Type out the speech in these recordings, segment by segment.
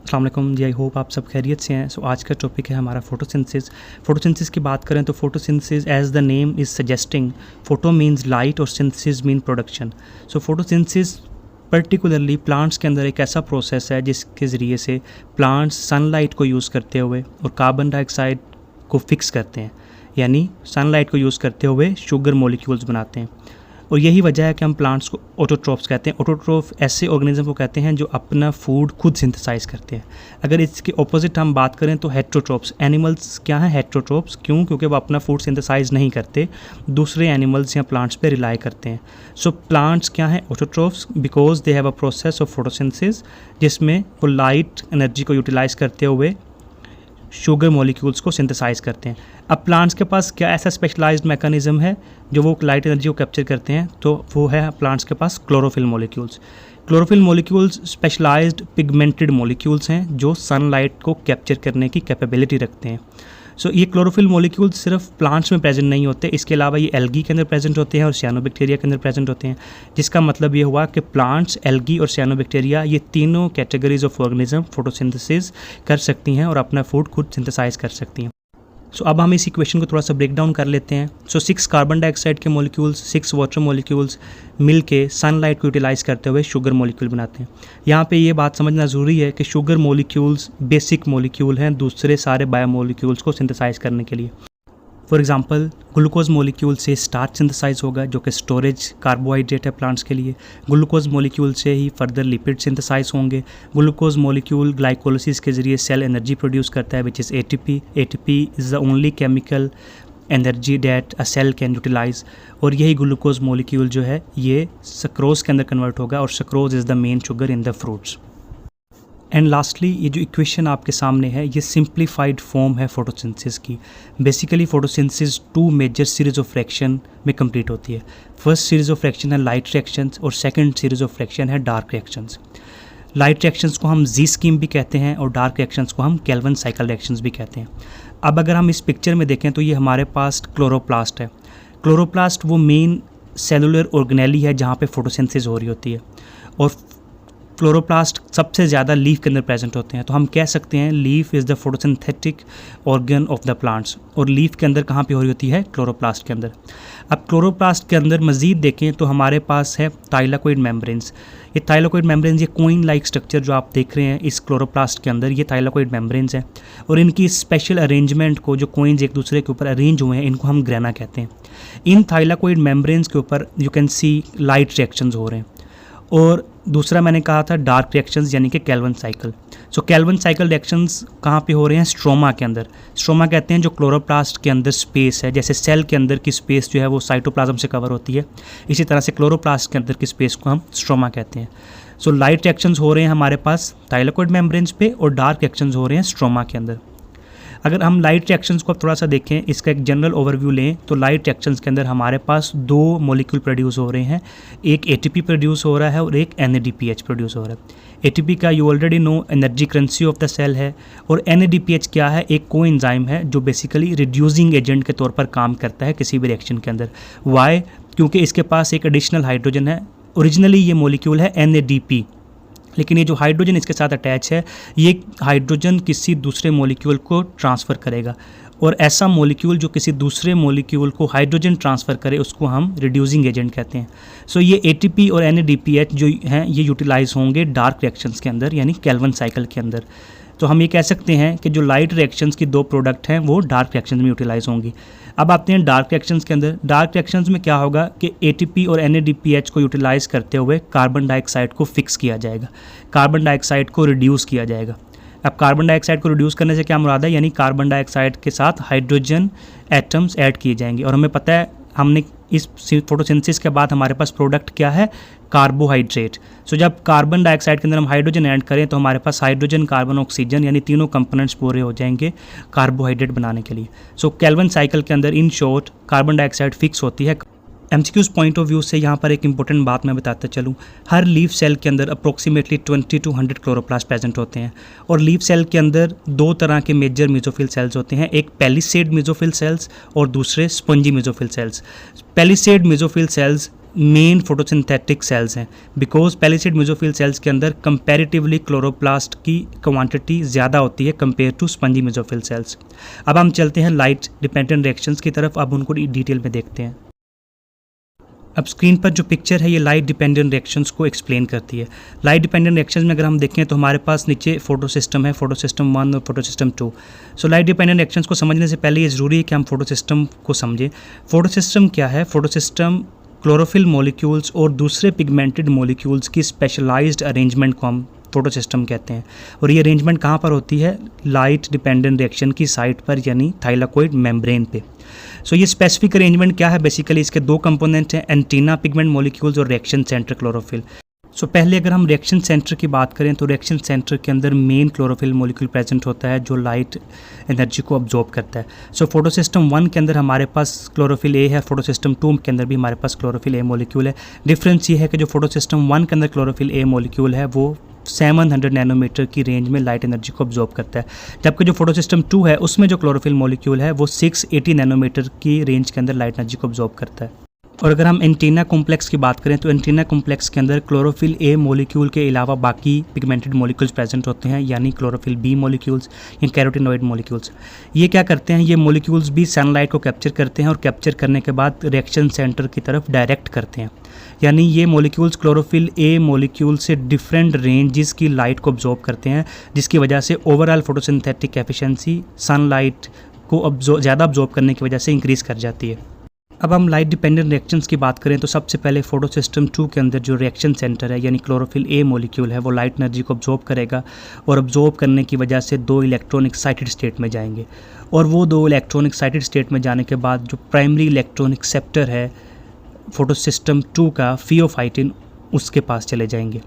अस्सलाम वालेकुम जी, I hope आप सब खैरियत से हैं। सो आज का टॉपिक है हमारा फोटोसिंथेसिस की बात करें तो photosynthesis as the name is suggesting, photo means light और synthesis mean production. So photosynthesis particularly plants के अंदर एक ऐसा प्रोसेस है जिसके ज़रिए से प्लांट्स सनलाइट को यूज़ करते हुए और कार्बन डाइऑक्साइड को फिक्स करते हैं, यानी सनलाइट को यूज़ करते हुए शुगर मॉलिक्यूल्स बनाते हैं। और यही वजह है कि हम प्लांट्स को ऑटोट्रोफ्स कहते हैं। ऑटोट्रोफ ऐसे ऑर्गेनिज्म को कहते हैं जो अपना फूड खुद सिंथेसाइज करते हैं। अगर इसके ऑपोजिट हम बात करें तो हेट्रोट्रोफ्स एनिमल्स क्या हैं। हेट्रोट्रोफ्स क्योंकि वो अपना फूड सिंथेसाइज नहीं करते, दूसरे एनिमल्स या प्लांट्स पे रिलाई करते हैं। सो प्लांट्स क्या हैं, autotrophs, because they have a process of photosynthesis जिसमें वो लाइट एनर्जी को यूटिलाइज करते हुए शुगर मॉलिक्यूल्स को सिंथेसाइज करते हैं। अब प्लांट्स के पास क्या ऐसा स्पेशलाइज्ड मैकेनिज्म है जो वो लाइट एनर्जी को कैप्चर करते हैं, तो वो है प्लांट्स के पास chlorophyll molecules. Chlorophyll molecules specialised pigmented molecules हैं जो सनलाइट को कैप्चर करने की कैपेबिलिटी रखते हैं। सो ये क्लोरोफिल मॉलिक्यूल्स सिर्फ प्लांट्स में प्रेजेंट नहीं होते, इसके अलावा ये एल्गी के अंदर प्रेजेंट होते हैं और सियानोबैक्टीरिया के अंदर प्रेजेंट होते हैं, जिसका मतलब ये हुआ कि प्लांट्स, एल्गी और सियानोबैक्टीरिया ये तीनों कैटेगरीज ऑफ ऑर्गेनिज्म फोटोसिंथेसिस कर सकती हैं और अपना फूड खुद सिंथेसाइज कर सकती हैं। सो अब हम इस इक्वेशन को थोड़ा सा ब्रेक डाउन कर लेते हैं। सो 6 कार्बन डाइऑक्साइड के मॉलिक्यूल्स, 6 वाटर मॉलिक्यूल्स मिल के सनलाइट को यूटिलाइज करते हुए शुगर मॉलिक्यूल बनाते हैं। यहाँ पे ये बात समझना ज़रूरी है कि शुगर मॉलिक्यूल्स बेसिक मॉलिक्यूल हैं दूसरे सारे बायोमॉलिक्यूल्स को सिंथेसाइज करने के लिए। फॉर एग्जांपल ग्लूकोज मॉलिक्यूल से स्टार्च सिंथेसाइज होगा जो कि स्टोरेज कार्बोहाइड्रेट है प्लांट्स के लिए। ग्लूकोज मॉलिक्यूल से ही फर्दर लिपिड सिंथेसाइज होंगे। ग्लूकोज मॉलिक्यूल ग्लाइकोलिसिस के ज़रिए सेल एनर्जी प्रोड्यूस करता है which is ATP. ATP is the only chemical energy that a cell can utilize. और यही ग्लूकोज मॉलिक्यूल जो है ये सक्रोज के अंदर कन्वर्ट होगा और sucrose is the main sugar in the fruits. And lastly ये जो इक्वेशन आपके सामने है ये सिंप्लीफाइड फॉर्म है फोटोसिंथेसिस की। Basically photosynthesis 2 major series of reaction में कंप्लीट होती है। फर्स्ट सीरीज ऑफ रिएक्शन है लाइट रिएक्शंस और सेकंड सीरीज ऑफ रिएक्शन है डार्क रिएक्शंस। लाइट रिएक्शंस को हम जी स्कीम भी कहते हैं और डार्क रिएक्शंस को हम केल्विन साइकिल रिएक्शंस भी कहते हैं। अब अगर हम इस पिक्चर में देखें तो ये हमारे पास क्लोरोप्लास्ट है। क्लोरोप्लास्ट वो मेन सेलुलर ऑर्गेनेली है जहाँ पे फोटोसिंथेसिस हो रही होती है और क्लोरोप्लास्ट सबसे ज़्यादा लीफ के अंदर प्रेजेंट होते हैं। तो हम कह सकते हैं leaf is the photosynthetic organ of the plants. और लीफ के अंदर कहाँ पे हो रही होती है, क्लोरोप्लास्ट के अंदर। अब क्लोरोप्लास्ट के अंदर मज़ीद देखें तो हमारे पास है थाइलाकोइड मेम्ब्रेन्स। ये थाइलाकोइड मेम्ब्रेन्स, ये कोइन लाइक स्ट्रक्चर जो आप देख रहे हैं इस क्लोरोप्लास्ट के अंदर, ये थाइलाकोइड मेम्ब्रेन्स हैं। और इनकी स्पेशल अरेंजमेंट को, जो कोइंस एक दूसरे के ऊपर अरेंज हुए हैं, इनको हम ग्रेना कहते हैं। इन थाइलाकोइड मेम्ब्रेन्स के ऊपर you can see light reactions हो रहे हैं। और दूसरा मैंने कहा था डार्क रिएक्शंस यानी कि केल्विन साइकिल। सो केल्विन साइकिल रिएक्शंस कहाँ पे हो रहे हैं, स्ट्रोमा के अंदर। स्ट्रोमा कहते हैं जो क्लोरोप्लास्ट के अंदर स्पेस है, जैसे सेल के अंदर की स्पेस जो है वो साइटोप्लाज्म से कवर होती है, इसी तरह से क्लोरोप्लास्ट के अंदर की स्पेस को हम स्ट्रोमा कहते हैं। सो लाइट रिएक्शंस हो रहे हैं हमारे पास थाइलाकोइड मेम्ब्रेन्स पे और डार्क रिएक्शंस हो रहे हैं स्ट्रोमा के अंदर। अगर हम लाइट रिएक्शंस को थोड़ा सा देखें, इसका एक जनरल ओवरव्यू लें तो लाइट रिएक्शंस के अंदर हमारे पास 2 मॉलिक्यूल प्रोड्यूस हो रहे हैं। एक एटीपी प्रोड्यूस हो रहा है और एक NADPH प्रोड्यूस हो रहा है। एटीपी का you already know energy currency of the cell है और NADPH क्या है, एक कोएंजाइम है जो बेसिकली रिड्यूसिंग एजेंट के तौर पर काम करता है किसी भी रिएक्शन के अंदर। वाई? क्योंकि इसके पास एक एडिशनल हाइड्रोजन है। ओरिजिनली ये मॉलिक्यूल है NADP, लेकिन ये जो हाइड्रोजन इसके साथ अटैच है, ये हाइड्रोजन किसी दूसरे मॉलिक्यूल को ट्रांसफ़र करेगा और ऐसा मॉलिक्यूल जो किसी दूसरे मॉलिक्यूल को हाइड्रोजन ट्रांसफ़र करे उसको हम रिड्यूसिंग एजेंट कहते हैं। सो ये एटीपी और NADPH जो हैं ये यूटिलाइज होंगे डार्क रिएक्शंस के अंदर यानी केल्विन साइकिल के अंदर। तो हम ये कह सकते हैं कि जो लाइट रिएक्शंस की 2 प्रोडक्ट हैं वो डार्क रिएक्शंस में यूटिलाइज होंगी। अब आते हैं डार्क रिएक्शंस के अंदर। डार्क रिएक्शंस में क्या होगा कि एटीपी और NADPH को यूटिलाइज करते हुए कार्बन डाइऑक्साइड को फिक्स किया जाएगा, कार्बन डाइऑक्साइड को रिड्यूस किया जाएगा। अब कार्बन डाइऑक्साइड को रिड्यूस करने से क्या मुराद है, यानी कार्बन डाइऑक्साइड के साथ हाइड्रोजन एटम्स ऐड किए जाएंगे। और हमें पता है हमने इस फोटोसिंथेसिस के बाद हमारे पास प्रोडक्ट क्या है, कार्बोहाइड्रेट। सो जब कार्बन डाइऑक्साइड के अंदर हम हाइड्रोजन ऐड करें तो हमारे पास हाइड्रोजन, कार्बन, ऑक्सीजन यानी तीनों कंपोनेंट्स पूरे हो जाएंगे कार्बोहाइड्रेट बनाने के लिए। सो केल्विन साइकिल के अंदर in short carbon dioxide fix होती है। MCQ's पॉइंट ऑफ व्यू से यहाँ पर एक इंपॉर्टेंट बात मैं बताता चलूँ। हर लीफ सेल के अंदर अप्रोक्सीमेटली 20 to 100 क्लोरोप्लास्ट प्रेजेंट होते हैं और लीफ सेल के अंदर 2 तरह के मेजर मेसोफिल सेल्स होते हैं, एक पेलिसेड मेसोफिल सेल्स और दूसरे spongy mesophyll cells. Palisade mesophyll cells main photosynthetic cells हैं, बिकॉज पैलिसेड मेसोफिल सेल्स के अंदर कंपैरेटिवली क्लोरोप्लास्ट की क्वांटिटी ज़्यादा होती है compare to spongy mesophyll cells. अब हम चलते हैं लाइट डिपेंडेंट रिएक्शंस की तरफ, अब उनको डिटेल में देखते हैं। अब स्क्रीन पर जो पिक्चर है ये लाइट डिपेंडेंट रिएक्शंस को एक्सप्लेन करती है। लाइट डिपेंडेंट रिएक्शंस में अगर हम देखें तो हमारे पास नीचे फोटो सिस्टम है, फोटो सिस्टम 1 और photo system 2। So light dependent reactions को समझने से पहले ये ज़रूरी है कि हम फोटो सिस्टम को समझें। फोटो सिस्टम क्या है? फोटो सिस्टम क्लोरोफिल मॉलिक्यूल्स और दूसरे पिगमेंटेड मॉलिक्यूल्स की स्पेशलाइज्ड अरेंजमेंट को हम फोटो सिस्टम कहते हैं। और ये अरेंजमेंट कहाँ पर होती है? लाइट डिपेंडेंट रिएक्शन की साइट पर, यानी थाइलाकोइड मेम्ब्रेन पे। सो ये स्पेसिफिक अरेंजमेंट क्या है? बेसिकली इसके दो कंपोनेंट हैं, एंटीना पिगमेंट मॉलिक्यूल्स और रिएक्शन सेंटर क्लोरोफिल। सो पहले अगर हम रिएक्शन सेंटर की बात करें तो रिएक्शन सेंटर के अंदर मेन क्लोरोफिल मॉलिक्यूल प्रेजेंट होता है जो लाइट एनर्जी को अब्जॉर्ब करता है। सो फोटो सिस्टम 1 के अंदर हमारे पास क्लोरोफिल ए है, फोटो सिस्टम 2 के अंदर भी हमारे पास क्लोरोफिल ए मॉलिक्यूल है। डिफरेंस ये है कि जो फोटो सिस्टम 1 के अंदर क्लोरोफिल ए मॉलिक्यूल है वो 700 नैनोमीटर की रेंज में लाइट एनर्जी को अब्जॉर्ब करता है, जबकि जो फोटो सिस्टम 2 है उसमें जो क्लोरोफिल मॉलिक्यूल है वो 680 नैनोमीटर की रेंज के अंदर लाइट एनर्जी को अब्जॉर्ब करता है। और अगर हम एंटीना कॉम्प्लेक्स की बात करें तो एंटीना कॉम्प्लेक्स के अंदर क्लोरोफिल ए मॉलिक्यूल के अलावा बाकी पिगमेंटेड मॉलिक्यूल्स प्रेजेंट होते हैं, यानी क्लोरोफिल बी मॉलिक्यूल्स या कैरोटिनॉइड मॉलिक्यूल्स। ये क्या करते हैं? ये मॉलिक्यूल्स भी सनलाइट को कैप्चर करते हैं और कैप्चर करने के बाद रिएक्शन सेंटर की तरफ डायरेक्ट करते हैं, यानी ये मॉलिक्यूल्स क्लोरोफिल ए मॉलिक्यूल से डिफरेंट रेंजेस की लाइट को अब्जॉर्ब करते हैं, जिसकी वजह से ओवरऑल फोटोसिंथेटिक एफिशिएंसी सनलाइट को ज़्यादा अब्जॉर्ब करने की वजह से इंक्रीज़ कर जाती है। अब हम लाइट डिपेंडेंट रिएक्शंस की बात करें तो सबसे पहले फोटो सिस्टम 2 के अंदर जो रिएक्शन सेंटर है यानी क्लोरोफिल ए मॉलिक्यूल है वो लाइट एनर्जी को अब्जॉर्ब करेगा और अब्जॉर्ब करने की वजह से 2 इलेक्ट्रॉन एक्साइटेड स्टेट में जाएंगे, और वो 2 इलेक्ट्रॉन एक्साइटेड स्टेट में जाने के बाद जो प्राइमरी इलेक्ट्रॉन एक्सेप्टर है फोटो सिस्टम 2 का फियोफाइटिन, उसके पास चले जाएंगे।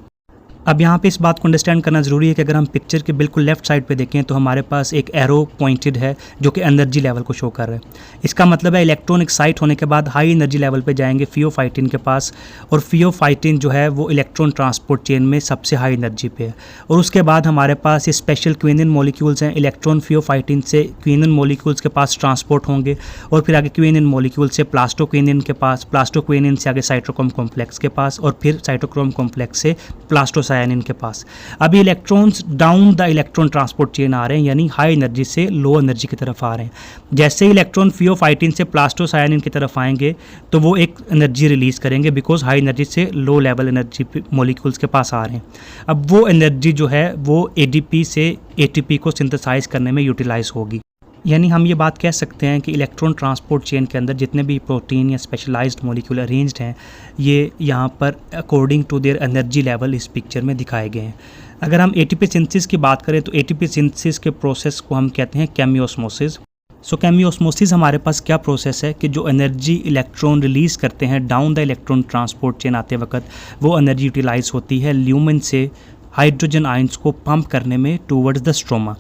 अब यहाँ पे इस बात को अंडरस्टैंड करना ज़रूरी है कि अगर हम पिक्चर के बिल्कुल लेफ्ट साइड पे देखें तो हमारे पास एक एरो पॉइंटेड है जो कि एनर्जी लेवल को शो कर रहा है। इसका मतलब है इलेक्ट्रॉन एक्साइट होने के बाद हाई एनर्जी लेवल पे जाएंगे फियोफाइटिन के पास, और फियोफाइटिन जो है वो इलेक्ट्रॉन ट्रांसपोर्ट चेन में सबसे हाई एनर्जी पे है। और उसके बाद हमारे पास ये स्पेशल क्विनिन मॉलिक्यूल्स हैं, इलेक्ट्रॉन फियोफाइटिन से क्विनिन मॉलिक्यूल्स के पास ट्रांसपोर्ट होंगे और फिर आगे क्विनिन मॉलिक्यूल से प्लास्टोक्विनिन के पास, प्लास्टोक्विनिन से आगे साइटोक्रोम कॉम्प्लेक्स के पास, और फिर साइटोक्रोम कॉम्प्लेक्स से प्लास्टोसायनिन के पास। अब ये electrons down the electron transport chain आ रहे हैं, यानी हाई एनर्जी से लो एनर्जी की तरफ आ रहे हैं। जैसे ही इलेक्ट्रॉन फियोफाइटिन से प्लास्टोसायनिन की तरफ आएंगे तो वो एक एनर्जी रिलीज करेंगे, बिकॉज हाई एनर्जी से लो लेवल एनर्जी मॉलिक्यूल्स के पास आ रहे हैं। अब वो एनर्जी जो है वो एडीपी से एटीपी को सिंथेसाइज करने में यूटिलाइज होगी। यानी हम ये बात कह सकते हैं कि इलेक्ट्रॉन ट्रांसपोर्ट चेन के अंदर जितने भी प्रोटीन या स्पेशलाइज्ड मॉलिक्यूल अरेंज्ड हैं ये यहाँ पर according to their energy level इस पिक्चर में दिखाए गए हैं। अगर हम एटीपी सिंथेसिस की बात करें तो एटीपी सिंथेसिस के प्रोसेस को हम कहते हैं केमियोस्मोसिस। सो केमियोस्मोसिस हमारे पास क्या प्रोसेस है कि जो एनर्जी इलेक्ट्रॉन रिलीज़ करते हैं down the electron transport chain आते वक्त, वो एनर्जी यूटिलाइज होती है ल्यूमेन से हाइड्रोजन आयंस को पंप करने में टूवर्ड्स द स्ट्रोमा।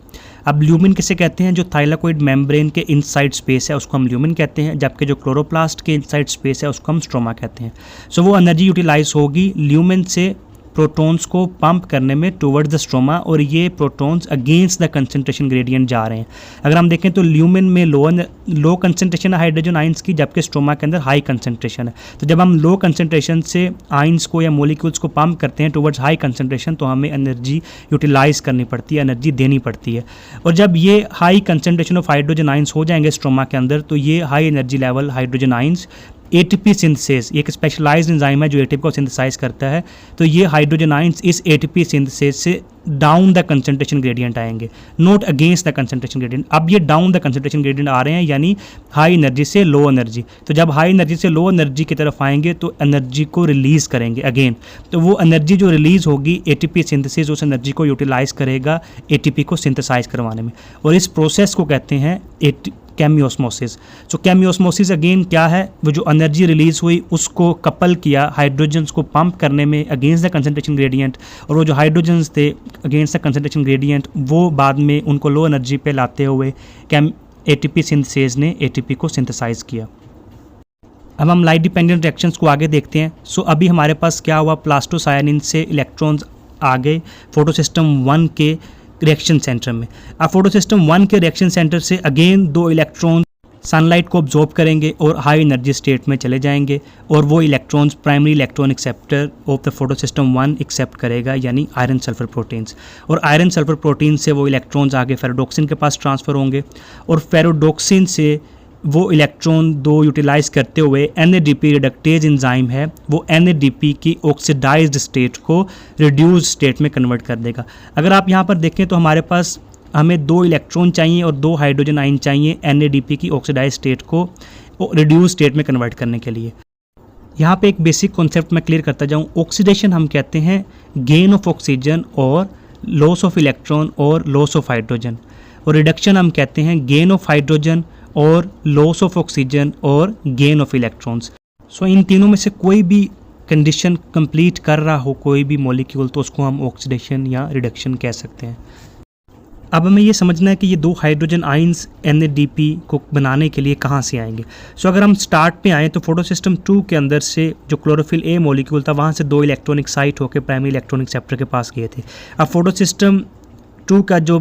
अब ल्यूमिन किसे कहते हैं? जो थाइलाकोइड मेम्ब्रेन के इनसाइड स्पेस है उसको हम ल्यूमिन कहते हैं, जबकि जो क्लोरोप्लास्ट के इनसाइड स्पेस है उसको हम स्ट्रोमा कहते हैं। सो वो एनर्जी यूटिलाइज होगी ल्यूमिन से प्रोटॉन्स को पंप करने में टुवर्ड्स द स्ट्रोमा, और ये protons against the concentration gradient जा रहे हैं। अगर हम देखें तो ल्यूमिन में लो कंसंट्रेशन है हाइड्रोजन आयंस की, जबकि स्ट्रोमा के अंदर हाई कंसंट्रेशन है। तो जब हम लो कंसंट्रेशन से आयंस को या मॉलिक्यूल्स को पंप करते हैं टुवर्ड्स हाई कंसंट्रेशन तो हमें एनर्जी यूटिलाइज करनी पड़ती है, एनर्जी देनी पड़ती है। और जब ये high concentration of hydrogen ions हो जाएंगे स्ट्रोमा के अंदर तो ये high energy level hydrogen ions ATP synthesis, एक स्पेशलाइज्ड एंजाइम है जो एटीपी को सिंथेसाइज करता है, तो ये हाइड्रोजन आयंस इस एटीपी सिंथेसिस से डाउन द कंसंट्रेशन ग्रेडियंट आएंगे, not against the concentration gradient. अब ये डाउन द कंसंट्रेशन ग्रेडियंट आ रहे हैं, यानी हाई एनर्जी से लो एनर्जी। तो जब हाई एनर्जी से लो एनर्जी की तरफ आएंगे तो एनर्जी को रिलीज करेंगे अगेन, तो वो एनर्जी जो रिलीज होगी एटीपी सिंथेसिस उस एनर्जी को यूटिलाइज करेगा एटीपी को सिंथेसाइज करवाने में, और इस प्रोसेस को कहते हैं केमियोस्मोसिस। सो केमियोस्मोसिस अगेन क्या है? वो जो एनर्जी रिलीज हुई उसको कपल किया हाइड्रोजन्स को पंप करने में अगेंस्ट द कंसंट्रेशन ग्रेडियंट, और वो जो हाइड्रोजन्स थे अगेंस्ट द कंसंट्रेशन ग्रेडियंट वो बाद में उनको लो एनर्जी पे लाते हुए एटीपी सिंथेसिस ने एटीपी को सिंथेसाइज किया। अब हम लाइट डिपेंडेंट रिएक्शंस को आगे देखते हैं। सो अभी हमारे पास क्या हुआ? प्लास्टोसायनिन से इलेक्ट्रॉन्स आ गए फोटो सिस्टम 1 के रिएक्शन सेंटर में। अब फोटो सिस्टम 1 के रिएक्शन सेंटर से अगेन 2 इलेक्ट्रॉन सनलाइट को ऑब्जॉर्ब करेंगे और हाई एनर्जी स्टेट में चले जाएंगे और वो electrons primary electron acceptor of the photosystem 1 accept करेगा, यानी आयरन सल्फर प्रोटीन्स। और आयरन सल्फर प्रोटीन से वो इलेक्ट्रॉन्स आगे फेरोडोक्सिन के पास ट्रांसफ़र होंगे और फेरोडोक्सिन से वो इलेक्ट्रॉन 2 यूटिलाइज़ करते हुए NADP रिडक्टेज एंजाइम है वो NADP की ऑक्सीडाइज्ड स्टेट को रिड्यूस्ड स्टेट में कन्वर्ट कर देगा। अगर आप यहाँ पर देखें तो हमारे पास हमें 2 इलेक्ट्रॉन चाहिए और 2 हाइड्रोजन आयन चाहिए NADP की ऑक्सीडाइज्ड स्टेट को रिड्यूस्ड स्टेट में कन्वर्ट करने के लिए। यहाँ पे एक बेसिक कॉन्सेप्ट मैं क्लियर करता जाऊँ। ऑक्सीडेशन हम कहते हैं गेन ऑफ ऑक्सीजन और लॉस ऑफ इलेक्ट्रॉन और लॉस ऑफ हाइड्रोजन, और रिडक्शन हम कहते हैं गेन ऑफ हाइड्रोजन और लॉस ऑफ ऑक्सीजन और गेन ऑफ इलेक्ट्रॉन्स। सो इन तीनों में से कोई भी कंडीशन कंप्लीट कर रहा हो कोई भी मॉलिक्यूल तो उसको हम ऑक्सीडेशन या रिडक्शन कह सकते हैं। अब हमें ये समझना है कि ये 2 हाइड्रोजन आइंस NADP को बनाने के लिए कहाँ से आएंगे। सो अगर हम स्टार्ट पे आएँ तो फोटोसिस्टम 2 के अंदर से जो क्लोरोफिल A मॉलिक्यूल था वहाँ से 2 इलेक्ट्रॉन एक्साइट होकर प्राइमरी इलेक्ट्रॉन एक्सेप्टर के पास गए थे। अब फोटोसिस्टम 2 का जो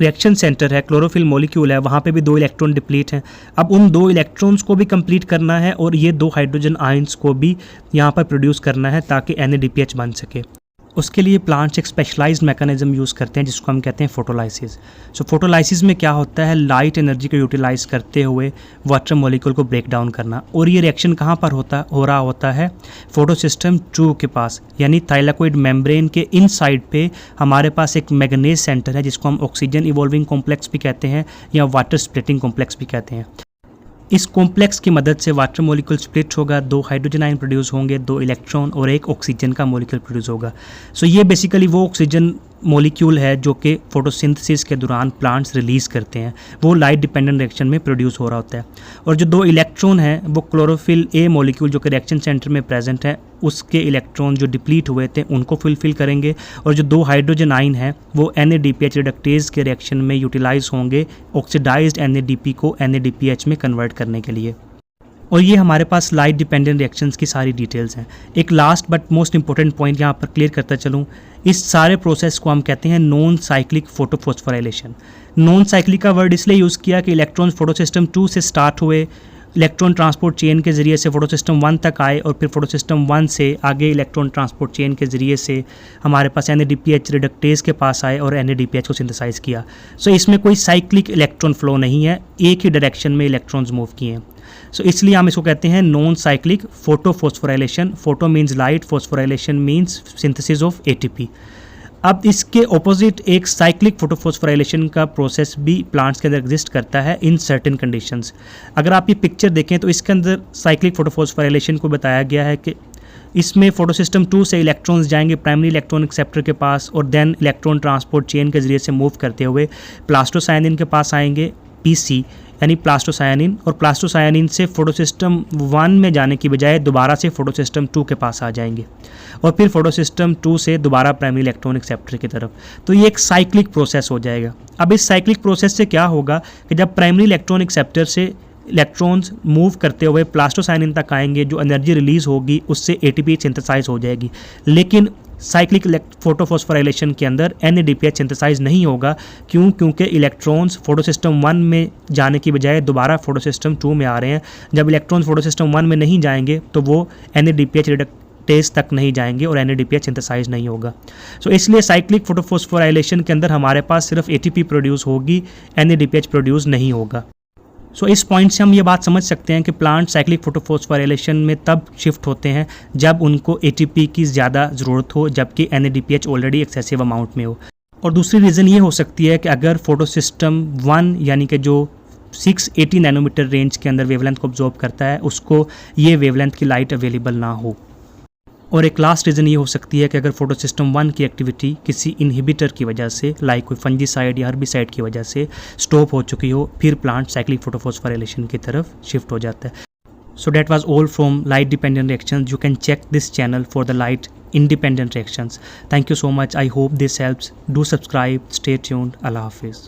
रिएक्शन सेंटर है क्लोरोफिल मॉलिक्यूल है वहाँ पे भी 2 इलेक्ट्रॉन डिप्लीट हैं। अब उन 2 इलेक्ट्रॉन्स को भी कंप्लीट करना है और ये 2 हाइड्रोजन आयंस को भी यहाँ पर प्रोड्यूस करना है ताकि NADPH बन सके। उसके लिए प्लांट्स एक स्पेशलाइज्ड मैकेनिज्म यूज़ करते हैं जिसको हम कहते हैं फोटोलाइसिस। सो फोटोलाइसिस में क्या होता है, लाइट एनर्जी को यूटिलाइज करते हुए वाटर मॉलिक्यूल को ब्रेक डाउन करना। और ये रिएक्शन कहाँ पर हो रहा होता है, फोटोसिस्टम 2 के पास, यानी थाइलाकोइड मेम्ब्रेन के इनसाइड पे हमारे पास एक मैग्नीज सेंटर है जिसको हम ऑक्सीजन इवॉल्विंग कॉम्प्लेक्स भी कहते हैं या वाटर स्प्लिटिंग कॉम्प्लेक्स भी कहते हैं। इस कॉम्प्लेक्स की मदद से वाटर मॉलिक्यूल स्प्लिट होगा, 2 हाइड्रोजन आयन प्रोड्यूस होंगे, 2 इलेक्ट्रॉन और 1 ऑक्सीजन का मॉलिक्यूल प्रोड्यूस होगा। सो ये बेसिकली वो ऑक्सीजन मॉलिक्यूल है जो कि फोटोसिंथेसिस के दौरान प्लांट्स रिलीज़ करते हैं, वो लाइट डिपेंडेंट रिएक्शन में प्रोड्यूस हो रहा होता है। और जो 2 इलेक्ट्रॉन हैं वो क्लोरोफिल A मॉलिक्यूल जो कि रिएक्शन सेंटर में प्रेजेंट है उसके इलेक्ट्रॉन जो डिप्लीट हुए थे उनको फुलफिल करेंगे। और जो 2 हाइड्रोजन आयन हैं वो NADPH रिडक्टेज के रिएक्शन में यूटिलाइज होंगे ऑक्सीडाइज्ड NADP को NADPH में कन्वर्ट करने के लिए। और ये हमारे पास लाइट डिपेंडेंट रिएक्शंस की सारी डिटेल्स हैं। एक last but most important point यहाँ पर क्लियर करता चलूँ, इस सारे प्रोसेस को हम कहते हैं non cyclic photophosphorylation. Non cyclic का वर्ड इसलिए यूज़ किया कि इलेक्ट्रॉन्स फोटोसिस्टम 2 से स्टार्ट हुए, इलेक्ट्रॉन ट्रांसपोर्ट चेन के ज़रिए से फोटोसिस्टम 1 तक आए और फिर फोटोसिस्टम 1 से आगे इलेक्ट्रॉन ट्रांसपोर्ट चेन के ज़रिए से हमारे पास NADPH रिडक्टेज के पास आए और NADPH को सिंथेसाइज किया। सो इसमें कोई साइक्लिक इलेक्ट्रॉन फ्लो नहीं है, एक ही डायरेक्शन में इलेक्ट्रॉन्स मूव किए हैं। सो इसलिए हम इसको कहते हैं non cyclic photophosphorylation. Photo means light, phosphorylation means synthesis of ATP। अब इसके ऑपोजिट एक साइक्लिक फोटोफॉस्फोराइलेशन का प्रोसेस भी प्लांट्स के अंदर एग्जिस्ट करता है इन सर्टेन कंडीशंस। अगर आप ये पिक्चर देखें तो इसके अंदर साइक्लिक फोटोफॉस्फोराइलेशन को बताया गया है कि इसमें फोटोसिस्टम 2 से इलेक्ट्रॉन्स जाएंगे प्राइमरी इलेक्ट्रॉन एक्सेप्टर के पास और देन इलेक्ट्रॉन ट्रांसपोर्ट चेन के ज़रिए से मूव करते हुए प्लास्टोसायनिन के पास आएंगे, PC यानी प्लास्टोसायनिन, और प्लास्टोसायनिन से फोटोसिस्टम 1 में जाने की बजाय दोबारा से फोटोसिस्टम 2 के पास आ जाएंगे और फिर फोटोसिस्टम 2 से दोबारा प्राइमरी इलेक्ट्रॉन एक्सेप्टर की तरफ। तो ये एक साइक्लिक प्रोसेस हो जाएगा। अब इस साइक्लिक प्रोसेस से क्या होगा कि जब प्राइमरी इलेक्ट्रॉन एक्सेप्टर से इलेक्ट्रॉन्स मूव करते हुए प्लास्टोसायनिन तक आएंगे, जो एनर्जी रिलीज़ होगी उससे ATP सिंथेसाइज हो जाएगी। लेकिन साइक्लिक फोटोफॉस्फोराइलेशन के अंदर NADPH सिंथेसाइज नहीं होगा। क्योंकि इलेक्ट्रॉन्स फोटोसिस्टम 1 में जाने की बजाय दोबारा फोटोसिस्टम 2 में आ रहे हैं। जब इलेक्ट्रॉन्स फोटोसिस्टम 1 में नहीं जाएंगे तो वो NADPH रिडक्टेज तक नहीं जाएंगे और NADPH सिंथेसाइज नहीं होगा। सो इसलिए साइक्लिक फोटोफॉस्फोराइलेशन के अंदर हमारे पास सिर्फ ATP प्रोड्यूस होगी, NADPH प्रोड्यूस नहीं होगा। सो इस पॉइंट से हम ये बात समझ सकते हैं कि प्लांट साइक्लिक फोटोफॉस्फोराइलेशन में तब शिफ्ट होते हैं जब उनको ATP की ज़्यादा ज़रूरत हो, जबकि NADPH ऑलरेडी एक्सेसिव अमाउंट में हो। और दूसरी रीज़न ये हो सकती है कि अगर फोटोसिस्टम 1 यानी कि जो 680 नैनोमीटर रेंज के अंदर वेवलेंथ को ऑब्जॉर्ब करता है उसको ये वेवलेंथ की लाइट अवेलेबल ना हो। और एक लास्ट रीज़न ये हो सकती है कि अगर फोटोसिस्टम 1 की एक्टिविटी किसी इनहिबिटर की वजह से, लाइक कोई फंजीसाइड या हर्बिसाइड की वजह से स्टॉप हो चुकी हो, फिर प्लांट साइक्लिक फोटोफॉस्फोराइलेशन की तरफ शिफ्ट हो जाता है। So that was all from light dependent reactions. You can check this channel for the light independent reactions. Thank you so much. I hope this helps. Do subscribe. Stay tuned. Allah Hafiz.